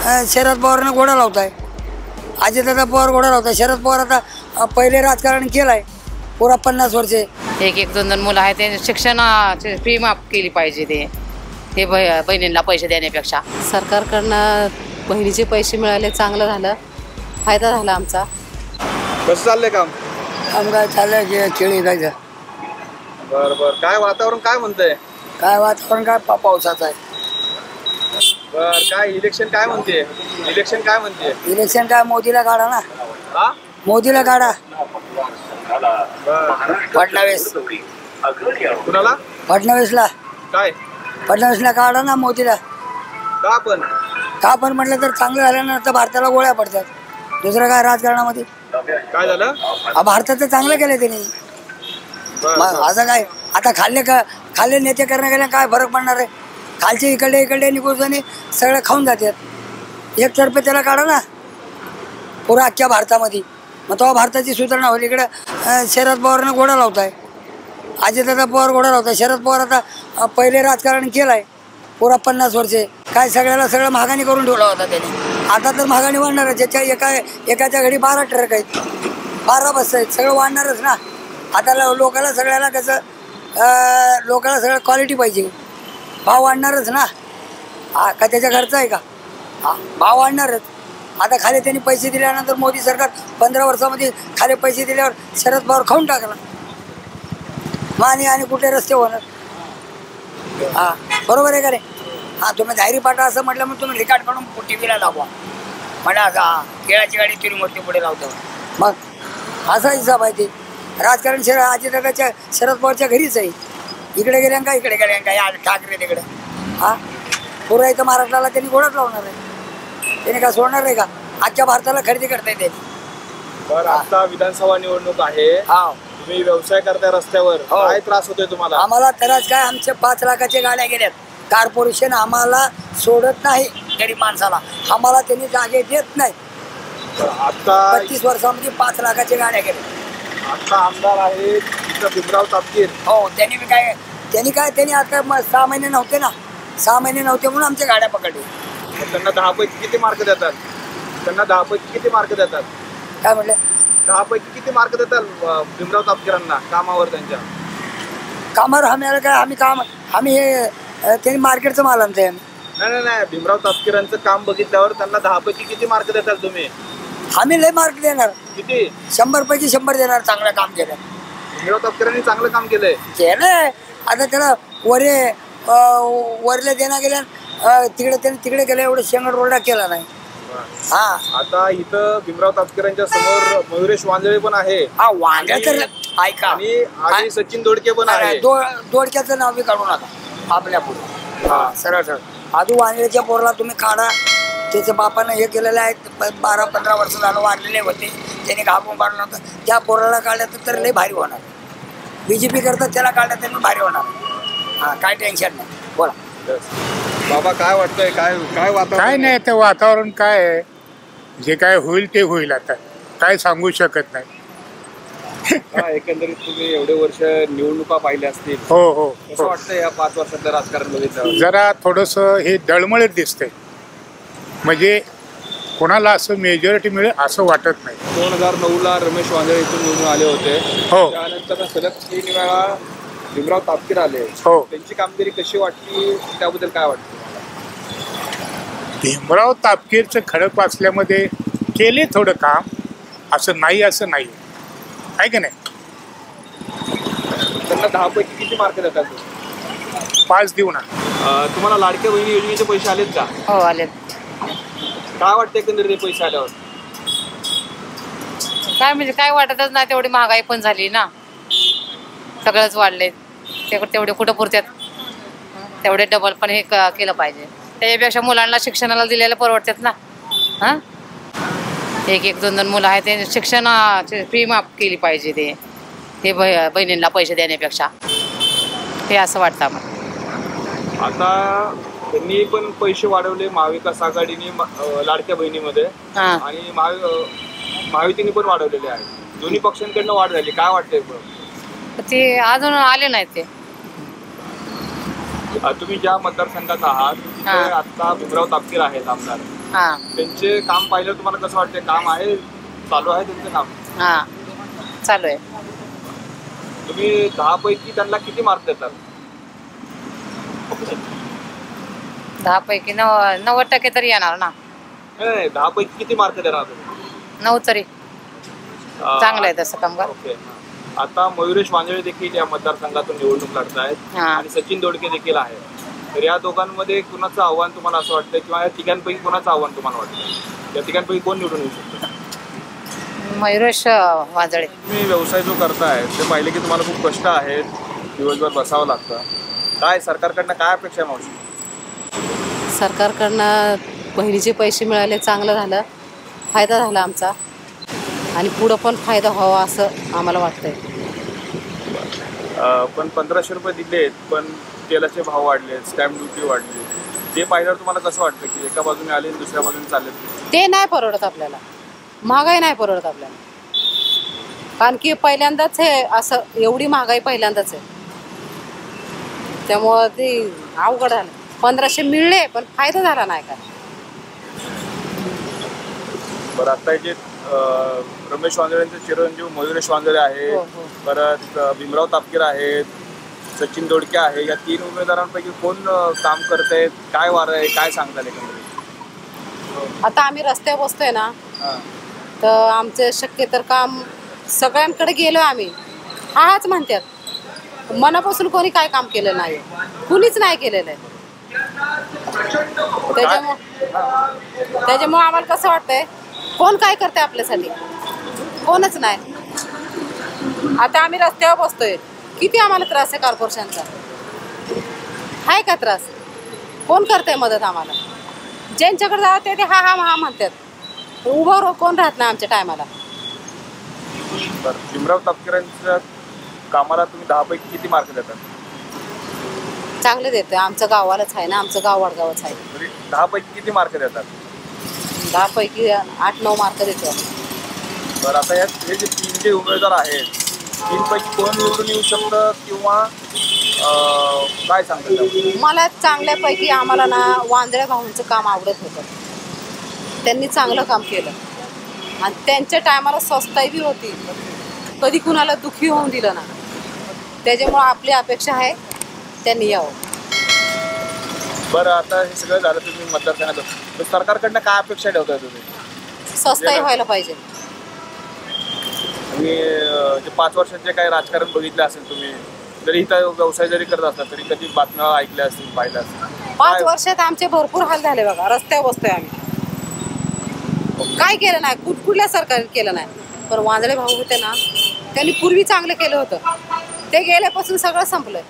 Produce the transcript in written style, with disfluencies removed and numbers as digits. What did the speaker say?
शरद पवारांना घोडा लावताय, अजितदादा पवार घोडा लावताय. शरद पवार आता पहिले राजकारण केलंय पुरा 50 वर्षे. एक दोन मुलं आहेत ते शिक्षण फी माफ केली पाहिजे. ते बहिणींना पैसे देण्यापेक्षा सरकारकडनं बहिणीचे पैसे मिळाले, चांगलं झालं, फायदा झाला आमचा. कसं चाललंय काम? काय चाललंय की खेळी जायचं. बरं बरं. काय वातावरण काय म्हणतंय? काय वातावरण काय पावसाचं आहे. बर, काय इलेक्शन काय म्हणते? इलेक्शन काय म्हणते? इलेक्शन काय मोदीला काढा ना. हा, मोदीला काढा. फडणवीस कुणाला? फडणवीसला काय फडणवीसला काढा ना मोदीला. का पण? का पण म्हटलं तर चांगलं झाल्यानंतर भारताला गोळ्या पडतात. दुसरं काय राजकारणामध्ये काय झालं? भारताचं चांगलं केलं त्यांनी. असं काय आता खाल्ले नेते करणं गेल्या काय फरक पडणार आहे? खालचे इकडे निघून सगळं खाऊन जातात. एकतर्फे त्याला काढा ना पुरा अख्ख्या भारतामध्ये. मग तेव्हा भारताची सुधारणा होईल. इकडं शरद पवारांना घोडा लावताय, अजितदादा पवार घोडा लावताय. शरद पवार आता पहिले राजकारण केलंय पुरा 50 वर्षे. काय सगळं महागाणी करून ठेवला होता त्यांनी. आता तर महागाणी वाढणारच. ज्याच्या एकाच्या घडी 12 ट्रक आहेत, 12 बस आहेत, सगळं वाढणारच ना. आता लोकांना सगळ्याला कसं लोकांना सगळं क्वालिटी पाहिजे, भाव वाढणारच ना. का त्याच्या घरचा आहे का? भाव वाढणारच. आता खाली त्यांनी पैसे दिल्यानंतर मोदी सरकार 15 वर्षामध्ये खाली पैसे दिल्यावर शरद पवार खाऊन टाकला. माने आणि कुठे रस्ते होणार? बरोबर आहे का रे? तुम्ही धायरी पाटा असं म्हटलं मग तुम्ही रिकार्ड काढून टीव्हीला दाखवा. म्हणा केळाची गाडी तिरी मूर्ती पुढे लावतो. मग असा हिसाब आहे ते. राजकारण अजितदादाच्या शरद पवारच्या घरीच आहे. इकडे गेल्या का इकडे गेल्या का या ठाकरे तिकडे. पुरा इथं महाराष्ट्राला त्यांनी घोडाच लावणार आहे. त्याने काय सोडणार आहे का? आजच्या भारताला खरेदी करता येते. बरं, आता विधानसभा निवडणूक आहे. तुम्ही व्यवसाय करताय रस्त्यावर, काय त्रास होतोय तुम्हाला? आम्हाला त्रास काय, आमचे 5 लाखाच्या गाड्या गेल्यात. कॉर्पोरेशन आम्हाला सोडत नाही. गरीब माणसाला आम्हाला त्यांनी जागे देत नाही. आता 35 वर्षामध्ये 5 लाखाच्या गाड्या गेल्या. आता आमदार आहे भीमराव तापकीर. हो, त्यांनी आता 6 महिने नव्हते ना. 6 महिने नव्हते म्हणून आमच्या गाड्या पकडल्या. त्यांना 10 पैकी किती मार्क देतात? त्यांना 10 पैकी किती मार्क देतात? काय म्हटलं? 10 पैकी किती मार्क देतात भीमराव तापकीरांना कामावर? त्यांच्या कामावर आम्ही हे त्यांनी मार्केटचं माल आणतोय. नाही, भीमराव तापकीरांचं काम बघितल्यावर त्यांना 10 पैकी किती मार्क देतात तुम्ही? आम्ही लय मार्क देणार. किती? 100 पैकी 100 देणार. चांगलं काम केलं. भीमराव तापकीरांनी चांगलं काम केलंय. आता त्याला वरले देण्या गेल्या. तिकडे गेलं एवढं शेंगड रोडा केला नाही. आता इथं भीमराव तापकीरांच्या समोर मयुरेश वांजळे पण आहे. वांजळे तर ऐका, आणि सचिन दोडके पण आहे. दोडक्याचं नाव बी काढू नका आपल्या पुढे. सरळ आधू वांजळेच्या पोराला तुम्ही काढा. त्याच्या बापानं हे केलेलं आहे. 12-15 वर्ष झालं वाढलेले होते. त्याने घाबरून काढलं नव्हतं. त्या पोराला काढलं तर लय भारी होणार. BJP करतात त्याला काढलं तर भारी होणार. काय टेन्शन नाही. बोला बाबा, काय वाटतंय? काय वातावरण? काय नाही, ते वातावरण काय आहे, जे काय होईल ते होईल. आता काय सांगू शकत नाही. एकंदरीत तुम्ही एवढे वर्ष निवडणुका पाहिल्या असतील. हो. कसं वाटतं या 5 वर्षातलं राजकारण बघितलं? जरा थोडंसं हे डळमळीत दिसतंय. म्हणजे कोणाला असं मेजॉरिटी मिळेल असं वाटत नाही. 2009ला रमेश वांजळे इथून निवडून आले होते. त्यानंतर सलग 3 वेळा भीमराव तापकीर आले. त्यांची कामगिरी कशी वाटली, त्याबद्दल काय वाटतं? भीमराव तापकीरचं खडक वाचल्यामध्ये केले थोडं काम, असं नाही आहे का नाही? त्यांना 10 पैकी किती मार्क देतात? 5 देऊ ना. तुम्हाला लाडक्या बहिणी योजनेचे पैसे आलेत का? हो, आलेत. काय वाटतं एकंदरीत पैसे आल्यावर? काय म्हणजे काय वाटतच नाही. तेवढी महागाई पण झाली ना, सगळंच वाढले. तेवढे कुठं पुरतात? तेवढे डबल पण हे केलं पाहिजे. त्याच्यापेक्षा मुलांना शिक्षणाला दिलेलं परवडतात ना. एक दोन मुलं आहेत ते शिक्षण फी माफ केली पाहिजे. ते बहिणींना पैसे देण्यापेक्षा हे असं वाटतं आम्हाला. आता त्यांनी पण पैसे वाढवले महाविकास आघाडीने लाडक्या बहिणीमध्ये, आणि महायुतीने पण वाढवलेले आहेत. दोन्ही पक्षांकडनं वाढ झाली. काय वाटतंय? ते अजून आले नाहीत. ते तुम्ही ज्या मतदारसंघात आहात आता भीमराव तापकीर आहेत आमदार, हा त्यांचे काम पाहिलं तुम्हाला कसं वाटतंय? काम आहे, चालू आहे त्यांचं काम? हा चालू आहे. तुम्ही 10 पैकी त्यांना किती मार्क देतात? 10 पैकी 90% तरी येणार ना. नाही, 10 पैकी किती मार्क देणार तुम्ही? 9 तरी चांगलं आहे तसं कामगार. ओके. आता मयुरेश वांजळे देखील या मतदारसंघातून निवडणूक लढत आहेत हा. आणि सचिन दोडके देखील आहे. तर या दोघांमध्ये कुणाचं आव्हान तुम्हाला असं वाटतं, किंवा या तिघांपैकी कोणाचं आव्हान तुम्हाला वाटतं? या तिघांपैकी कोण निवडून येऊ शकतं? मयुरेश वाजळे. तुम्ही व्यवसाय जो करताय ते पाहिले की तुम्हाला खूप कष्ट आहेत, दिवसभर बसावं लागतं. काय सरकारकडनं काय अपेक्षा आहे मावशी? सरकारकडनं बहिणीचे पैसे मिळाले, चांगलं झालं, फायदा झाला आमचा आणि पुढं पण फायदा व्हावा असं आम्हाला वाटतंय. पण 1500 रुपये दिलेत, पण तेलाचे भाव वाढले, स्टॅम्प ड्युटी वाढली. ते पाहिल्यावर तुम्हाला कसं वाटतं की एका बाजूने आले आणि दुसऱ्या बाजूने चालले? ते नाही परवडत आपल्याला, महागाई नाही परवडत आपल्याला. कारण की पहिल्यांदाच हे असं एवढी महागाई पहिल्यांदाच आहे, त्यामुळं ते अवघड झालं. 1500 मिळले पण फायदा झाला नाही का. बरं, आता जे रमेश वांजळेंचे चिरंजीव मयुरेश वांजळे आहेत, हो, हो. परत भीमराव तापकीर आहेत, सचिन दोडके आहे, या 3 उमेदवारांपैकी कोण काम करतायत? काय वारं आहे, काय सांगताल एकंदरीत? आता आम्ही रस्त्यावर बसतोय ना, हां. तर आमचं शक्य तर काम सगळ्यांकडे गेलो आम्ही, हाच म्हणतात. मनापासून कोणी काय काम केलं नाही, कुणीच नाही केलेलं आहे. त्याच्यामुळे आम्हाला कसं वाटतंय, कोण काय करतंय आपल्यासाठी? कोणच नाही. आता आम्ही रस्त्यावर बसतोय, किती आम्हाला त्रास आहे कॉर्पोरेशनचा, आहे का त्रास? कोण करतंय मदत आम्हाला? ज्यांच्याकडे जावं ते हा हा हा म्हणतात, उभं कोण राहत नाही आमच्या टायमाला. बरं, भीमराव तापकीरांच्या कामाला तुम्ही 10 पैकी किती मार्क देतात? चांगले देतोय, आमचं गावालाच आहे ना, आमचं गाव वडगावच आहे. तरी 10 पैकी किती मार्क देतात? 10 पैकी 8-9 मार्क देतो. बरं, आता हे जे 3 जे उमेदवार आहेत, 3 पैकी कोण निवडून येऊ शकतं, किंवा काय सांगतात? मला चांगल्यापैकी आम्हाला ना वांदळे भाऊंचं काम आवडत होतं. त्यांनी चांगलं काम केलं आणि त्यांच्या टायमाला स्वस्ताई बी होती, कधी कुणाला दुःखी होऊन दिलं ना. त्याच्यामुळं आपली अपेक्षा आहे त्यांनी यावं. बरं, आता हे सगळं झालं, तुम्ही मतदारसंघात, तर सरकारकडनं काय अपेक्षा ठेवताय तुम्ही? स्वस्ताई व्हायला पाहिजे. आणि जे 5 वर्षात जे काही राजकारण बघितलं असेल तुम्ही, जरी इथं व्यवसाय जरी करत असला तरी कधी बातम्या ऐकल्या असतील, पाहिल्या असतील? 5 वर्षात आमचे भरपूर हाल झाले बघा. रस्त्यावर बसतोय आम्ही, काय केलं नाही, कुठल्या सरकारने केलं नाही. पण वांजळे भाऊ होते ना, त्यांनी पूर्वी चांगलं केलं होतं, ते गेल्यापासून सगळं संपलंय.